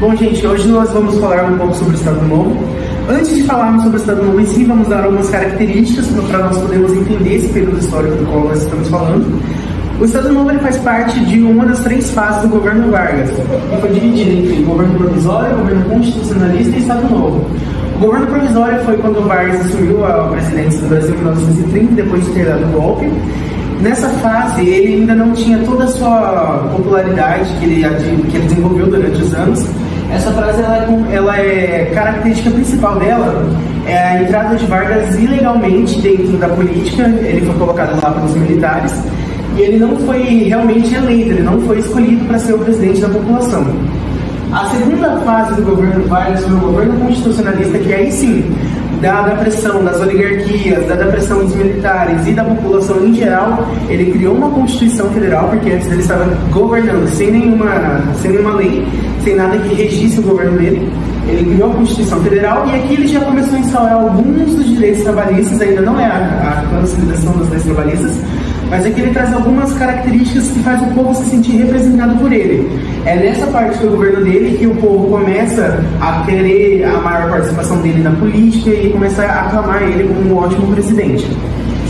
Bom, gente, hoje nós vamos falar um pouco sobre o Estado Novo. Antes de falarmos sobre o Estado Novo em si, vamos dar algumas características para nós podermos entender esse período histórico do qual nós estamos falando. O Estado Novo ele faz parte de uma das 3 fases do governo Vargas. Ele foi dividido entre governo provisório, governo constitucionalista e Estado Novo. O governo provisório foi quando o Vargas assumiu a presidência do Brasil em 1930, depois de ter dado o golpe. Nessa fase, ele ainda não tinha toda a sua popularidade que ele desenvolveu durante os anos. Essa frase, ela é característica principal dela, é a entrada de Vargas ilegalmente dentro da política. Ele foi colocado lá pelos militares e ele não foi realmente eleito, ele não foi escolhido para ser o presidente da população. A segunda fase do governo Vargas foi o governo constitucionalista, que aí sim, dada a pressão das oligarquias, dada a pressão dos militares e da população em geral, ele criou uma Constituição Federal, porque antes ele estava governando sem nenhuma lei, sem nada que regisse o governo dele. Ele criou a Constituição Federal e aqui ele já começou a instaurar alguns dos direitos trabalhistas, ainda não é a consolidação das leis trabalhistas, mas aqui ele traz algumas características que faz o povo se sentir representado por ele. É nessa parte do governo dele que o povo começa a querer a maior participação dele na política e começa a aclamar ele como um ótimo presidente.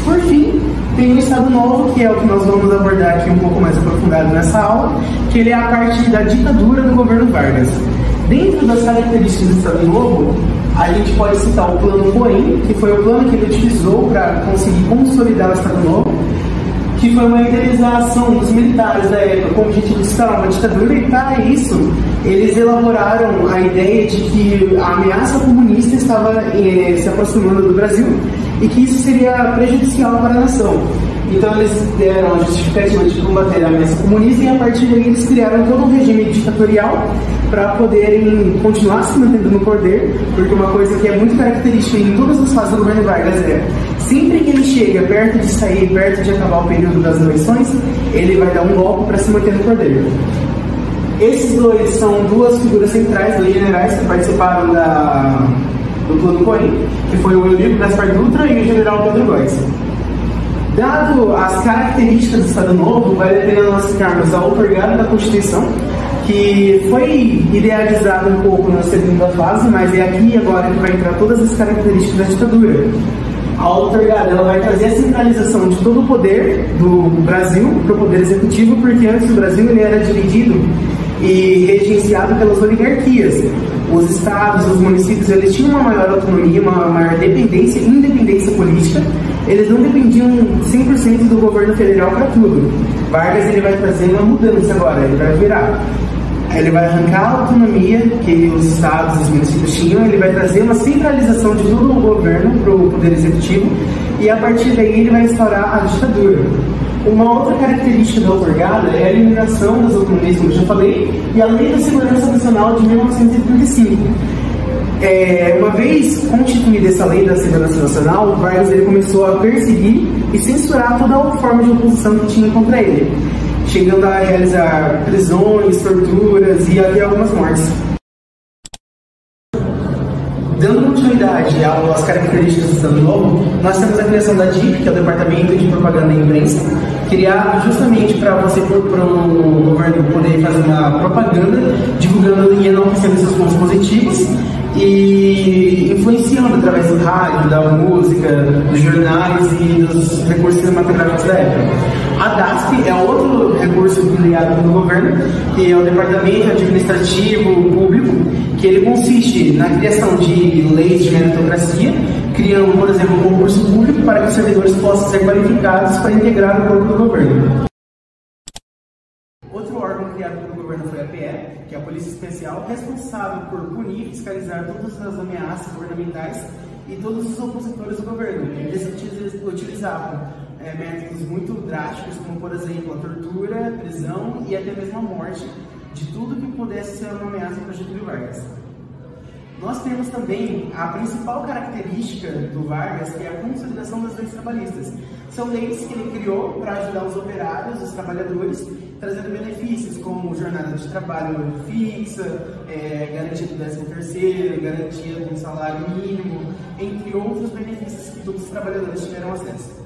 Por fim, tem o Estado Novo, que é o que nós vamos abordar aqui um pouco mais aprofundado nessa aula, que ele é a parte da ditadura do governo Vargas. Dentro das características do Estado Novo, a gente pode citar o Plano Cohen, que foi o plano que ele utilizou para conseguir consolidar o Estado Novo, que foi uma idealização dos militares da época com o objetivo de instaurar uma ditadura, e para isso eles elaboraram a ideia de que a ameaça comunista estava se aproximando do Brasil e que isso seria prejudicial para a nação. Então eles deram a justificativa de combater a ameaça comunista e a partir daí eles criaram todo um regime ditatorial para poderem continuar se mantendo no poder, porque uma coisa que é muito característica em todas as fases do governo Vargas é, sempre que ele chega perto de sair, perto de acabar o período das eleições, ele vai dar um golpe para se manter no poder. Esses dois são duas figuras centrais, dois generais que participaram do Plano Cohen, que foi o Eurico Gaspar Dutra e o general Pedro Góes. Dado as características do Estado Novo, vale a pena nós citarmos a outorgada da Constituição, que foi idealizada um pouco na segunda fase, mas é aqui agora que vai entrar todas as características da ditadura. A outorgada ela vai trazer a centralização de todo o poder do Brasil para o poder executivo, porque antes o Brasil ele era dividido e regenciado pelas oligarquias. Os estados, os municípios, eles tinham uma maior autonomia, uma maior independência política. Eles não dependiam 100% do governo federal para tudo. Vargas ele vai trazer uma mudança agora, ele vai arrancar a autonomia que os estados e os municípios tinham, ele vai trazer uma centralização de todo o governo para o poder executivo e a partir daí ele vai instaurar a ditadura. Uma outra característica da outorgada é a eliminação das autonomias, como eu já falei, e a Lei da Segurança Nacional de 1935. Uma vez constituída essa Lei da Segurança Nacional, Vargas ele começou a perseguir e censurar toda a forma de oposição que tinha contra ele, chegando a realizar prisões, torturas e até algumas mortes. Dando continuidade às características do Estado Novo, nós temos a criação da DIP, que é o Departamento de Propaganda e Imprensa, criado justamente para o governo poder fazer uma propaganda, divulgando e enaltecendo seus pontos positivos e influenciando através do rádio, da música, dos jornais e dos recursos cinematográficos da época. A DASP é outro recurso criado pelo governo, que é o Departamento Administrativo Público, que ele consiste na criação de leis de meritocracia, criando, por exemplo, um concurso público para que os servidores possam ser qualificados para integrar o corpo do governo. Outro órgão criado pelo governo foi a PE, que é a Polícia Especial, responsável por punir e fiscalizar todas as ameaças governamentais e todos os opositores do governo. Eles utilizavam métodos muito drásticos, como, por exemplo, a tortura, prisão e até mesmo a morte, de tudo que pudesse ser uma ameaça para Getúlio Vargas. Nós temos também a principal característica do Vargas, que é a consolidação das leis trabalhistas. São leis que ele criou para ajudar os operários, os trabalhadores, trazendo benefícios como jornada de trabalho fixa, garantia do 13º, garantia de um salário mínimo, entre outros benefícios que todos os trabalhadores tiveram acesso.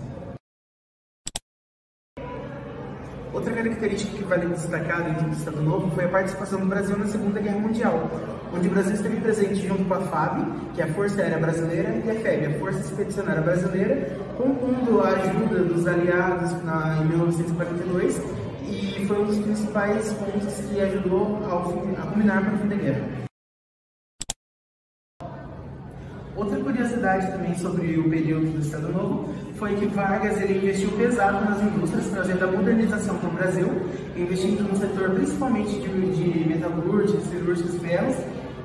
Outra característica que vale destacar dentro do Estado Novo foi a participação do Brasil na Segunda Guerra Mundial, onde o Brasil esteve presente junto com a FAB, que é a Força Aérea Brasileira, e a FEB, a Força Expedicionária Brasileira, compondo a ajuda dos aliados em 1942, e foi um dos principais pontos que ajudou a culminar para o fim da guerra. Outra curiosidade também sobre o período do Estado Novo foi que Vargas ele investiu pesado nas indústrias, trazendo a modernização para o Brasil, investindo no setor principalmente de metalúrgicos, cirúrgicos, ferros,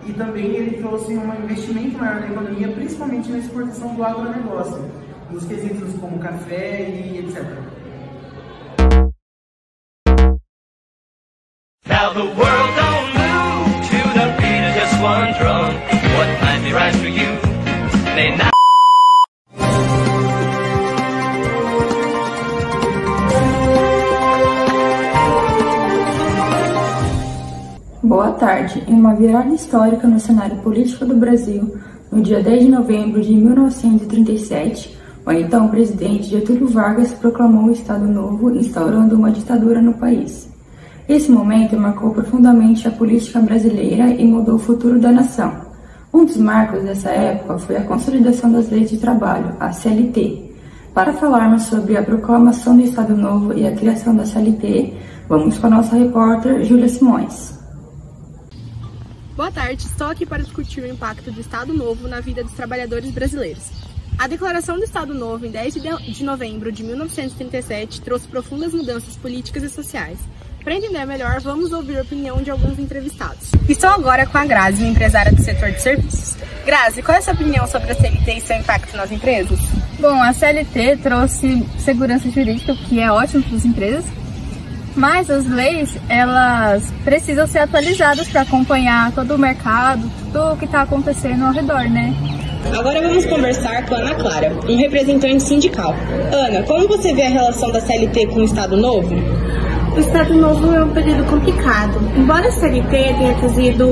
e também ele trouxe um investimento maior na economia, principalmente na exportação do agronegócio, nos quesitos como café e etc. Now the world don't move to the beat of just one drum. What might be right for you may not. Boa tarde. Em uma virada histórica no cenário político do Brasil, no dia 10 de novembro de 1937, o então presidente Getúlio Vargas proclamou o Estado Novo, instaurando uma ditadura no país. Esse momento marcou profundamente a política brasileira e mudou o futuro da nação. Um dos marcos dessa época foi a consolidação das leis de trabalho, a CLT. Para falarmos sobre a proclamação do Estado Novo e a criação da CLT, vamos com a nossa repórter Júlia Simões. Boa tarde, estou aqui para discutir o impacto do Estado Novo na vida dos trabalhadores brasileiros. A Declaração do Estado Novo, em 10 de novembro de 1937, trouxe profundas mudanças políticas e sociais. Para entender melhor, vamos ouvir a opinião de alguns entrevistados. Estou agora com a Grazi, uma empresária do setor de serviços. Grazi, qual é a sua opinião sobre a CLT e seu impacto nas empresas? Bom, a CLT trouxe segurança jurídica, o que é ótimo para as empresas, mas as leis, elas precisam ser atualizadas para acompanhar todo o mercado, tudo o que está acontecendo ao redor, né? Agora vamos conversar com a Ana Clara, um representante sindical. Ana, como você vê a relação da CLT com o Estado Novo? O Estado Novo é um período complicado. Embora a CLT tenha trazido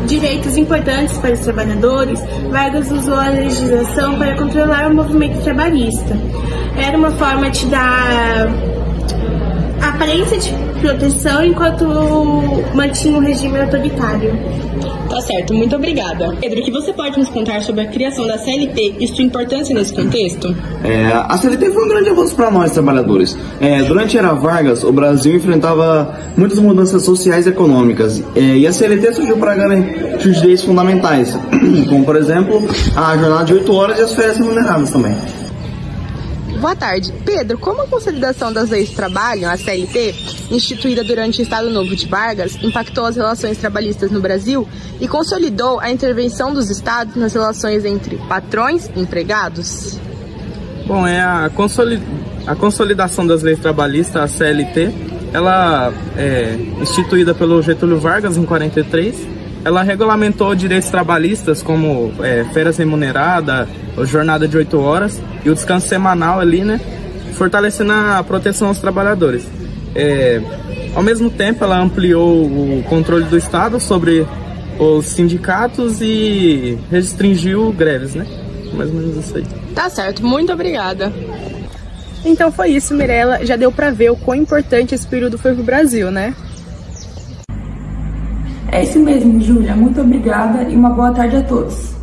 direitos importantes para os trabalhadores, Vargas usou a legislação para controlar o movimento trabalhista. Era uma forma de dar aparência de proteção enquanto mantinha um regime autoritário. Tá certo, muito obrigada. Pedro, o que você pode nos contar sobre a criação da CLT e sua importância nesse contexto? A CLT foi um grande avanço para nós, trabalhadores. Durante a era Vargas, o Brasil enfrentava muitas mudanças sociais e econômicas, e a CLT surgiu para garantir os direitos fundamentais, como, por exemplo, a jornada de 8 horas e as férias remuneradas também. Boa tarde. Pedro, como a consolidação das leis de trabalho, a CLT, instituída durante o Estado Novo de Vargas, impactou as relações trabalhistas no Brasil e consolidou a intervenção dos estados nas relações entre patrões e empregados? Bom, a consolidação das leis trabalhistas, a CLT, ela é instituída pelo Getúlio Vargas em 43. Ela regulamentou direitos trabalhistas como férias remuneradas, jornada de 8 horas e o descanso semanal ali, né? Fortalecendo a proteção aos trabalhadores. Ao mesmo tempo, ela ampliou o controle do Estado sobre os sindicatos e restringiu greves, né? Mais ou menos isso aí. Tá certo, muito obrigada. Então foi isso, Mirella. Já deu pra ver o quão importante esse período foi pro Brasil, né? É isso mesmo, Júlia. Muito obrigada e uma boa tarde a todos.